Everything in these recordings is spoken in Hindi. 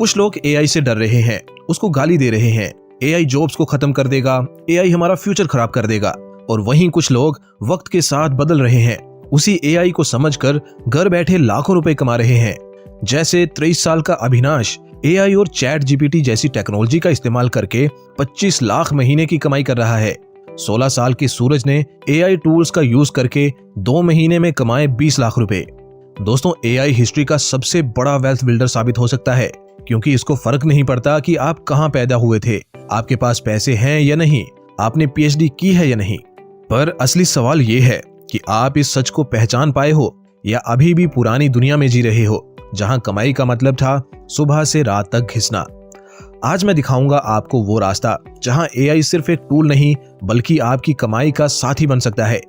कुछ लोग एआई से डर रहे हैं, उसको गाली दे रहे हैं, एआई जॉब्स को खत्म कर देगा, एआई हमारा फ्यूचर खराब कर देगा। और वहीं कुछ लोग वक्त के साथ बदल रहे हैं, उसी एआई को समझकर घर बैठे लाखों रुपए कमा रहे हैं। जैसे 23 साल का अविनाश एआई और चैट जीपीटी जैसी टेक्नोलॉजी का इस्तेमाल करके 25 लाख महीने की कमाई कर रहा है। 16 साल के सूरज ने एआई टूल्स का यूज करके 2 महीने में कमाए 20 लाख रुपए। दोस्तों, एआई हिस्ट्री का सबसे बड़ा वेल्थ बिल्डर साबित हो सकता है, क्योंकि इसको फर्क नहीं पड़ता कि आप कहां पैदा हुए थे, आपके पास पैसे हैं या नहीं, आपने पीएचडी की है या नहीं। पर असली सवाल ये है कि आप इस सच को पहचान पाए हो या अभी भी पुरानी दुनिया में जी रहे हो, जहां कमाई का मतलब था सुबह से रात तक घिसना। आज मैं दिखाऊंगा आपको वो रास्ता जहां एआई सिर्फ एक टूल नहीं बल्कि आपकी कमाई का साथी बन सकता है,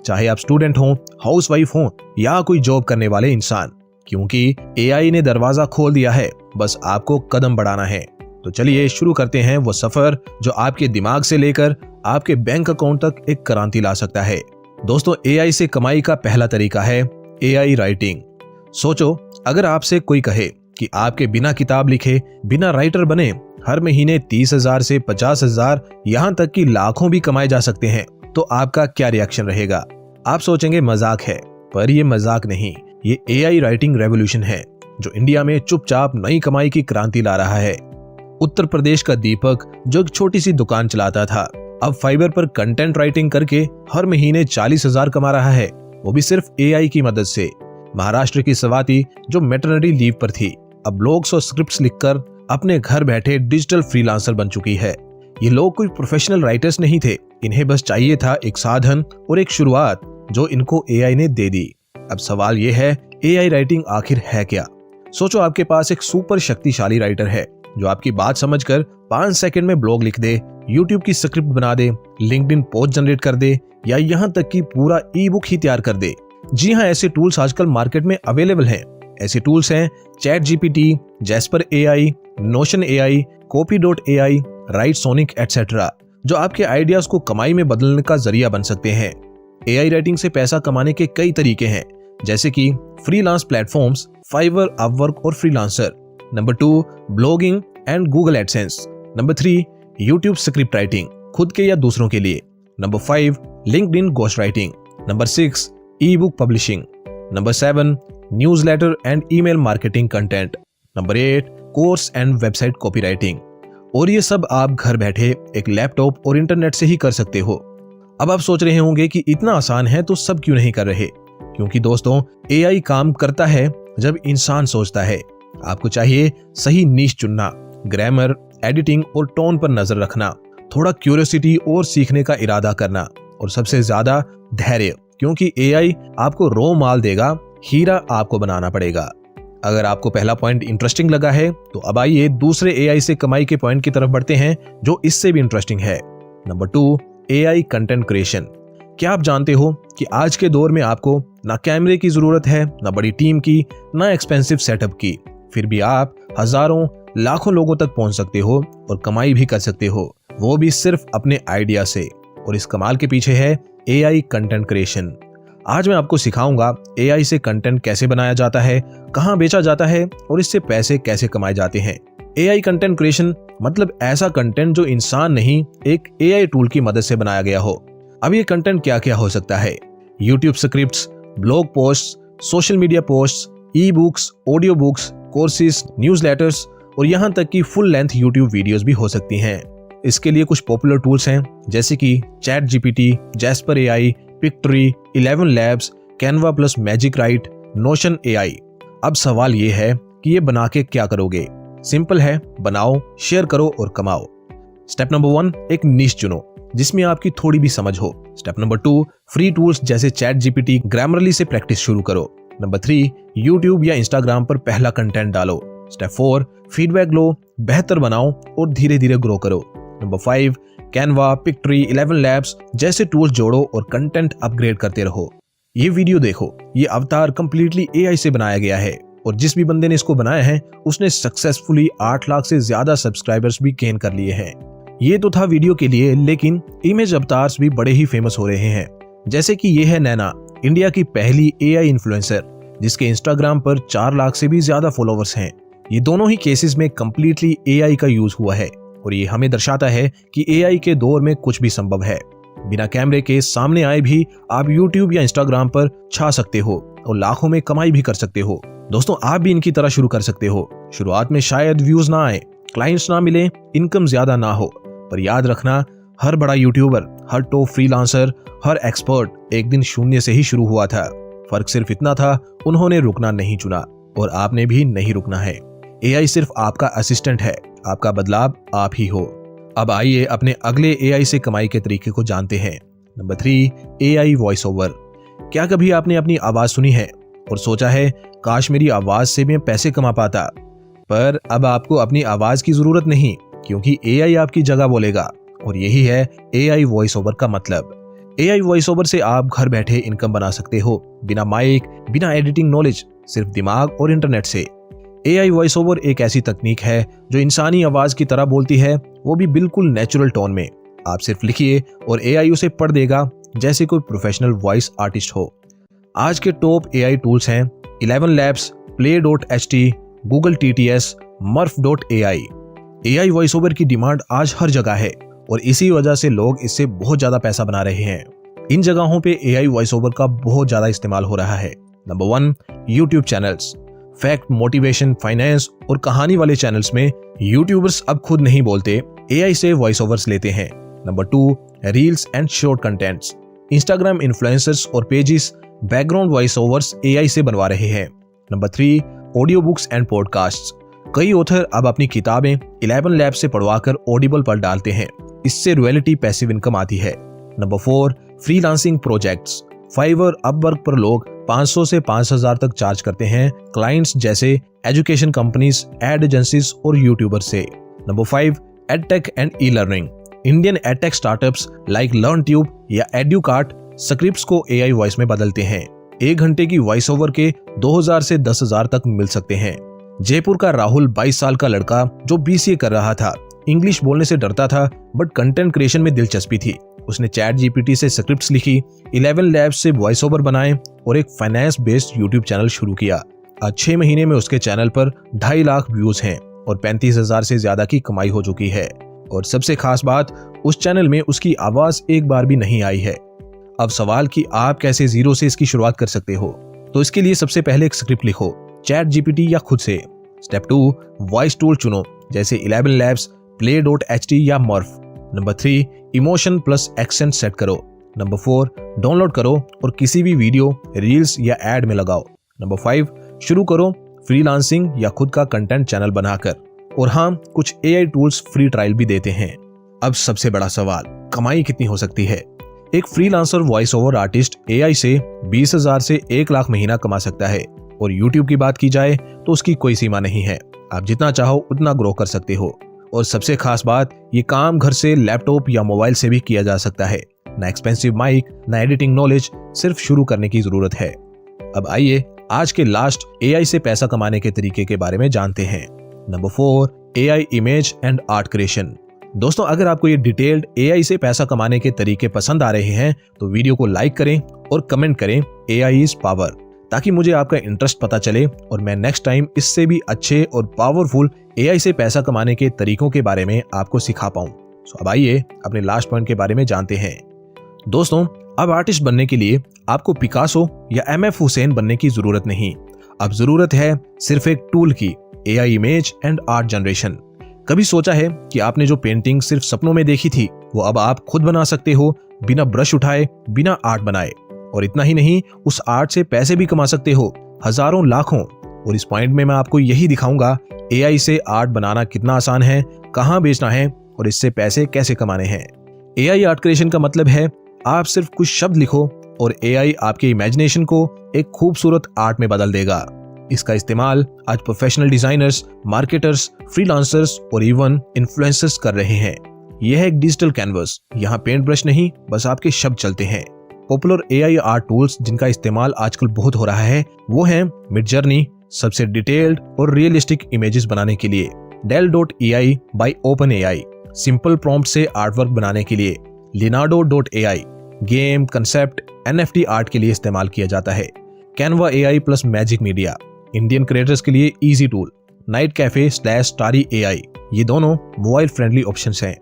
चाहे आप स्टूडेंट हो, हाउसवाइफ हो या कोई जॉब करने वाले इंसान। क्योंकि एआई ने दरवाजा खोल दिया है, बस आपको कदम बढ़ाना है। तो चलिए शुरू करते हैं वो सफर जो आपके दिमाग से लेकर आपके बैंक अकाउंट तक एक क्रांति ला सकता है। दोस्तों, एआई से कमाई का पहला तरीका है एआई राइटिंग। सोचो, अगर आपसे कोई कहे कि आपके बिना किताब लिखे, बिना राइटर बने हर महीने 30,000 से 50,000 यहाँ तक कि लाखों भी कमाए जा सकते हैं, तो आपका क्या रिएक्शन रहेगा? आप सोचेंगे मजाक है, पर यह मजाक नहीं, ये एआई राइटिंग रेवोल्यूशन है जो इंडिया में चुपचाप नई कमाई की क्रांति ला रहा है। उत्तर प्रदेश का दीपक, जो एक छोटी सी दुकान चलाता था, अब फाइबर पर कंटेंट राइटिंग करके हर महीने 40,000 कमा रहा है, वो भी सिर्फ एआई की मदद से। महाराष्ट्र की स्वाति, जो मैटरनिटी लीव पर थी, अब ब्लॉग्स और स्क्रिप्ट्स लिखकर अपने घर बैठे डिजिटल फ्रीलांसर बन चुकी है। ये लोग कोई प्रोफेशनल राइटर्स नहीं थे, इन्हें बस चाहिए था एक साधन और एक शुरुआत जो इनको एआई ने दे दी। अब सवाल ये है, एआई राइटिंग आखिर है क्या? सोचो, आपके पास एक सुपर शक्तिशाली राइटर है जो आपकी बात समझकर 5 सेकंड में ब्लॉग लिख दे, यूट्यूब की स्क्रिप्ट बना दे, लिंक्डइन पोस्ट जनरेट कर दे या यहाँ तक कि पूरा ई बुक ही तैयार कर दे। जी हाँ, ऐसे टूल्स आजकल मार्केट में अवेलेबल हैं। ऐसे टूल्स हैं chat GPT, Jasper AI, Notion AI, copy AI, write sonic etcetera, जो आपके आइडियाज को कमाई में बदलने का जरिया बन सकते हैं। एआई राइटिंग से पैसा कमाने के कई तरीके हैं, जैसे कि फ्रीलांस प्लेटफॉर्म्स, फाइवर, अपवर्क और freelancer. Number 2, blogging and Google AdSense. Number 3, YouTube script writing, खुद के या दूसरों के लिए। Number 5, LinkedIn ghost writing. Number 6, E book publishing. Number 7, newsletter and email marketing content. Number 8, course and website copywriting. और ये सब आप घर बैठे एक लैपटॉप और इंटरनेट से ही कर सकते हो। अब आप सोच रहे होंगे कि इतना आसान है तो सब क्यों नहीं कर रहे? क्योंकि दोस्तों, एआई काम करता है जब इंसान सोचता है। आपको चाहिए सही नीश चुनना, ग्रामर, एडिटिंग और टोन पर नजर रखना, थोड़ा क्यूरियोसिटी और सीखने का इरादा करना, और सबसे ज्यादा धैर्य, क्योंकि एआई आपको रॉ माल देगा, हीरा आपको बनाना पड़ेगा। अगर आपको पहला पॉइंट इंटरेस्टिंग लगा है तो अब आइए दूसरे एआई से कमाई के पॉइंट की तरफ बढ़ते हैं जो इससे भी इंटरेस्टिंग है। Number 2, AI content creation. क्या आप जानते हो कि आज के दौर में आपको ना कैमरे की जरूरत है, ना बड़ी टीम की, ना एक्सपेंसिव सेटअप की, फिर भी आप हजारों लाखों लोगों तक पहुंच सकते हो और कमाई भी कर सकते हो, वो भी सिर्फ अपने आइडिया से। और इस कमाल के पीछे है एआई कंटेंट क्रिएशन। आज मैं आपको सिखाऊंगा एआई से कंटेंट कैसे बनाया जाता है, कहां बेचा जाता है और इससे पैसे कैसे कमाए जाते हैं। एआई कंटेंट क्रिएशन मतलब ऐसा कंटेंट जो इंसान नहीं, एक एआई टूल की मदद से बनाया गया हो। अब ये कंटेंट क्या क्या हो सकता है? YouTube scripts, blog post, social media post, e books, audio books, courses, newsletters और यहाँ तक कि फुल लेंथ यूट्यूब वीडियोस भी हो सकती हैं। इसके लिए कुछ पॉपुलर टूल्स हैं, जैसे कि chat GPT, Jasper AI, Pictory, 11 labs, Canva plus magic write, Notion AI. अब सवाल ये है कि ये बना के क्या करोगे? सिंपल है, बनाओ, शेयर करो और कमाओ। स्टेप नंबर 1, एक नीश चुनो जिसमें आपकी थोड़ी भी समझ हो। स्टेप नंबर 2, फ्री टूल्स जैसे चैट जीपीटी, ग्रामरली से प्रैक्टिस शुरू करो। नंबर 3, यूट्यूब या इंस्टाग्राम पर पहला कंटेंट डालो। स्टेप 4, फीडबैक लो, बेहतर बनाओ और धीरे धीरे ग्रो करो। नंबर 5, कैनवा, पिक्टरी, 11 लैब्स जैसे टूल्स जोड़ो और कंटेंट अपग्रेड करते रहो। ये वीडियो देखो, ये अवतार कंप्लीटली एआई से बनाया गया है और जिस भी बंदे ने इसको बनाया है उसने सक्सेसफुली 8 लाख से ज्यादा सब्सक्राइबर्स भी गेन कर लिए हैं। ये तो था वीडियो के लिए, लेकिन इमेज अवतार्स भी बड़े ही फेमस हो रहे हैं। जैसे कि ये है नैना, इंडिया की पहली एआई इन्फ्लुएंसर जिसके इंस्टाग्राम पर 4 लाख से भी ज्यादा फॉलोवर्स हैं। ये दोनों ही केसेस में कंप्लीटली एआई का यूज हुआ है और ये हमें दर्शाता है कि एआई के दौर में कुछ भी संभव है। बिना कैमरे के सामने आए भी आप यूट्यूब या इंस्टाग्राम पर छा सकते हो और लाखों में कमाई भी कर सकते हो। दोस्तों, आप भी इनकी तरह शुरू कर सकते हो। शुरुआत में शायद व्यूज ना आए, क्लाइंट्स ना मिले, इनकम ज्यादा ना हो, पर याद रखना, हर बड़ा यूट्यूबर, हर टॉप फ्रीलांसर, हर एक्सपर्ट एक दिन शून्य से ही शुरू हुआ था। फर्क सिर्फ इतना था, उन्होंने रुकना नहीं चुना और आपने भी नहीं रुकना है। एआई सिर्फ आपका असिस्टेंट है, आपका बदलाव आप ही हो। अब आइए अपने अगले एआई से कमाई के तरीके को जानते हैं। Number 3, AI voice over. क्या कभी आपने अपनी आवाज सुनी है और सोचा है काश मेरी आवाज से मैं पैसे कमा पाता? पर अब आपको अपनी आवाज की जरूरत नहीं, क्योंकि एआई आपकी जगह बोलेगा और यही है एआई वॉइस ओवर का मतलब। एआई वॉइस ओवर से आप घर बैठे इनकम बना सकते हो, बिना माइक, बिना एडिटिंग नॉलेज, सिर्फ दिमाग और इंटरनेट से। एआई वॉइस ओवर एक ऐसी तकनीक है जो इंसानी आवाज की तरह बोलती है, वो भी बिल्कुल नेचुरल टोन में। आप सिर्फ लिखिए और एआई उसे पढ़ देगा जैसे कोई प्रोफेशनल वॉइस आर्टिस्ट हो। आज के टॉप एआई टूल्स हैं 11 Labs, Play.ht, Google TTS, Murf.ai। AI voice over की डिमांड आज हर जगह है और इसी वजह से लोग इससे बहुत ज्यादा पैसा बना रहे हैं। इन जगहों पे एआई वॉइस ओवर का बहुत ज्यादा इस्तेमाल हो रहा है। Number 1, YouTube channels. Fact, motivation, finance और कहानी वाले चैनल्स में यूट्यूबर्स अब खुद नहीं बोलते, एआई से वॉइस ओवर्स लेते हैं। Number 2, reels and short contents. Instagram influencers और pages background voice overs AI से बनवा रहे हैं। Number 3, audio books and podcasts. कई ऑथर अब अपनी किताबें 11 Labs से पढ़वाकर ऑडिबल पर डालते हैं, इससे रॉयल्टी पैसिव इनकम आती है। Number 4, freelancing projects. Fiverr, Upwork पर लोग 500 से 5000 तक चार्ज करते हैं क्लाइंट्स जैसे एजुकेशन कंपनीज, एड एजेंसीज और यूट्यूबर से। Number 5, edtech and e learning. Indian edtech startups like LearnTube या एड्यूकार्ट स्क्रिप्ट्स को एआई वॉइस में बदलते हैं। 1 घंटे की वॉइस ओवर के 2000 से 10,000 तक मिल सकते हैं। जयपुर का राहुल 22 साल का लड़का जो बीसीए कर रहा था, इंग्लिश बोलने से डरता था बट कंटेंट क्रिएशन में दिलचस्पी थी। उसने चैट जीपीटी से स्क्रिप्ट्स लिखी, 11 Labs से वॉइस ओवर बनाए और एक फाइनेंस बेस्ड यूट्यूब चैनल शुरू किया। आज 6 महीने में उसके चैनल पर 2.5 लाख व्यूज हैं और 35,000 से ज्यादा की कमाई हो चुकी है। और सबसे खास बात, उस चैनल में उसकी आवाज एक बार भी नहीं आई है। अब सवाल कि आप कैसे जीरो से इसकी शुरुआत कर सकते हो, तो इसके लिए सबसे पहले एक स्क्रिप्ट लिखो, चैट जीपीटी या खुद से। स्टेप 2, वॉइस टूल चुनो जैसे 11 Labs, Play.ht या Murf। Number 3, emotion plus accent set करो। नंबर 4, डाउनलोड करो और किसी भी वीडियो, रील्स या एड में लगाओ। नंबर 5, शुरू करो फ्रीलांसिंग या खुद का कंटेंट चैनल बनाकर। और हाँ, कुछ एआई टूल्स फ्री ट्रायल भी देते हैं। अब सबसे बड़ा सवाल, कमाई कितनी हो सकती है? एक freelancer voice over artist AI से 20,000 से 1 लाख महीना कमा सकता है और यूट्यूब की बात की जाए तो उसकी कोई सीमा नहीं है। आप जितना चाहो उतना ग्रो कर सकते हो। और सबसे खास बात, ये काम घर से, लैपटॉप या मोबाइल से भी किया जा सकता है। ना एक्सपेंसिव माइक, ना एडिटिंग नॉलेज, सिर्फ शुरू करने की जरूरत है। अब आइए आज के लास्ट एआई से पैसा कमाने के तरीके के बारे में जानते हैं। Number 4, AI image and art creation. दोस्तों, अगर आपको ये डिटेल्ड एआई से पैसा कमाने के तरीके पसंद आ रहे हैं तो वीडियो को लाइक करें और कमेंट करें एआई इज पावर, ताकि मुझे आपका इंटरेस्ट पता चले और मैं नेक्स्ट टाइम इससे भी अच्छे और पावरफुल एआई से पैसा कमाने के तरीकों के बारे में आपको सिखा पाऊं। अब आइए अपने लास्ट पॉइंट के बारे में जानते हैं। दोस्तों, अब आर्टिस्ट बनने के लिए आपको पिकासो या एमएफ हुसैन बनने की जरूरत नहीं। अब जरूरत है सिर्फ एक टूल की, AI image and art generation. कभी सोचा है कि आपने जो पेंटिंग सिर्फ सपनों में देखी थी, वो अब आप खुद बना सकते हो, बिना ब्रश उठाए, बिना आर्ट बनाए। और इतना ही नहीं, उस आर्ट से पैसे भी कमा सकते हो, हजारों, लाखों। और इस पॉइंट में मैं आपको यही दिखाऊंगा एआई से आर्ट बनाना कितना आसान है, कहां बेचना है और इससे पैसे कैसे कमाने हैं। एआई आर्ट क्रिएशन का मतलब है आप सिर्फ कुछ शब्द लिखो और एआई आपके इमेजिनेशन को एक खूबसूरत आर्ट में बदल देगा। इसका इस्तेमाल आज प्रोफेशनल डिजाइनर्स, मार्केटर्स, फ्रीलांसर्स और इवन इन्फ्लुएंसर्स कर रहे हैं। यह है एक डिजिटल कैनवस, यहाँ पेंट ब्रश नहीं, बस आपके शब्द चलते हैं। पॉपुलर एआई आर्ट टूल्स जिनका इस्तेमाल आजकल बहुत हो रहा है वो हैं मिडजर्नी, सबसे डिटेल्ड और रियलिस्टिक इमेजेस बनाने के लिए, Dell.ai by OpenAI, simple prompt से आर्टवर्क बनाने के लिए, Leonardo.ai, game, concept, NFT art के लिए इस्तेमाल किया जाता है, Canva AI plus magic media, Indian creators के लिए easy tool, night cafe slash starry AI, ये दोनों मोबाइल फ्रेंडली ऑप्शंस हैं।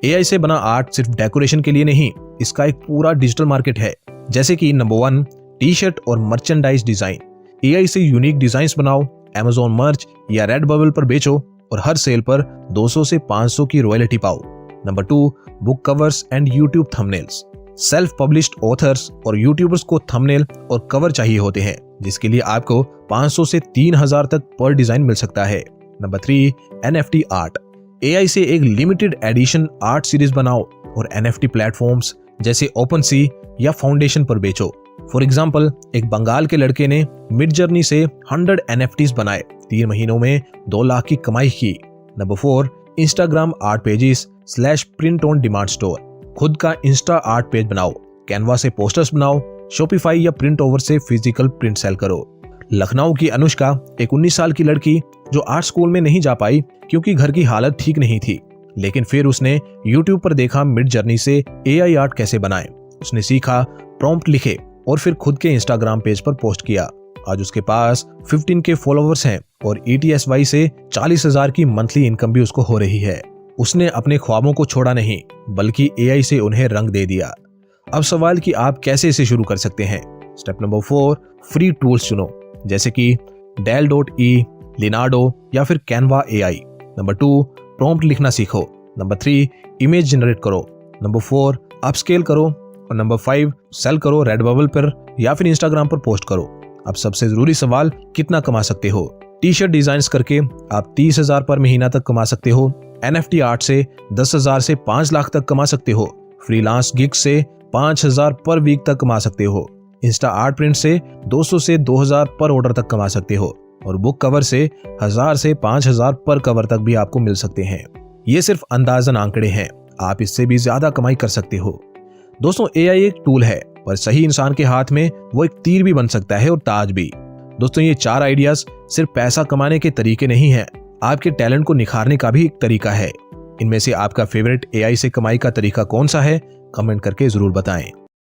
AI से बना आर्ट सिर्फ डेकोरेशन के लिए नहीं, इसका एक पूरा डिजिटल मार्केट है। जैसे कि नंबर 1, टी शर्ट और मर्चेंडाइज डिजाइन। AI से यूनिक डिजाइन्स बनाओ, Amazon मर्च या रेडबबल पर बेचो और हर सेल पर 200 से 500 की रॉयल्टी पाओ। Number 2, book covers and YouTube thumbnails. Self published authors और यूट्यूबर्स को थंबनेल और कवर चाहिए होते हैं, जिसके लिए आपको 500 से 3000 तक पर डिजाइन मिल सकता है। Number 3, NFT art. AI से एक लिमिटेड एडिशन आर्ट सीरीज बनाओ और NFT प्लेटफॉर्म्स जैसे OpenSea या फाउंडेशन पर बेचो। फॉर एग्जाम्पल, एक बंगाल के लड़के ने मिडजर्नी से 100 NFTs बनाए, 3 महीनों में 2 लाख की कमाई की। Number 4, Instagram art pages slash print on demand store. खुद का इंस्टा आर्ट पेज बनाओ, कैनवा से पोस्टर्स बनाओ, शॉपिफाई या प्रिंट ओवर से फिजिकल प्रिंट सेल करो। लखनऊ की अनुष्का, एक 19 साल की लड़की जो आर्ट स्कूल में नहीं जा पाई क्योंकि घर की हालत ठीक नहीं थी, लेकिन फिर उसने यूट्यूब पर देखा मिडजर्नी से AI आर्ट कैसे बनाएं। उसने सीखा, प्रॉम्प्ट लिखे और फिर खुद के इंस्टाग्राम पेज पर पोस्ट किया। आज उसके पास 15K फॉलोअर्स हैं और ETSY से 40,000 की मंथली इनकम भी उसको हो रही है। उसने अपने ख्वाबों को छोड़ा नहीं, बल्कि AI से उन्हें रंग दे दिया। अब सवाल कि आप कैसे इसे शुरू कर सकते हैं। स्टेप नंबर 4, फ्री टूल्स चुनो, जैसे कि Dell.E, लिनार्डो या फिर कैनवा AI। नंबर 2, प्रॉम्प्ट लिखना सीखो। नंबर 3, इमेज जनरेट करो। नंबर 4, अपस्केल करो। और नंबर 5, सेल करो रेडबबल पर या फिर इंस्टाग्राम पर पोस्ट करो। अब सबसे जरूरी सवाल, कितना कमा सकते हो। टी शर्ट डिजाइन करके आप 30,000 पर महीना तक कमा सकते हो। NFT आर्ट से 10,000 से 5 लाख तक कमा सकते हो। फ्रीलांस गिग से 5,000 पर वीक तक कमा सकते हो। इंस्टा आर्ट प्रिंट से 200 से 2,000 पर ऑर्डर तक कमा सकते हो और बुक कवर से 1,000 से 5,000 पर कवर तक भी आपको मिल सकते हैं। ये सिर्फ अंदाजन आंकड़े हैं, आप इससे भी ज्यादा कमाई कर सकते हो। दोस्तों, AI एक टूल है, पर सही इंसान के हाथ में वो एक तीर भी बन सकता है और ताज भी। दोस्तों, ये 4 आइडियाज सिर्फ पैसा कमाने के तरीके नहीं हैं, आपके टैलेंट को निखारने का भी एक तरीका है। इनमें से आपका फेवरेट AI से कमाई का तरीका कौन सा है, कमेंट करके जरूर बताएं।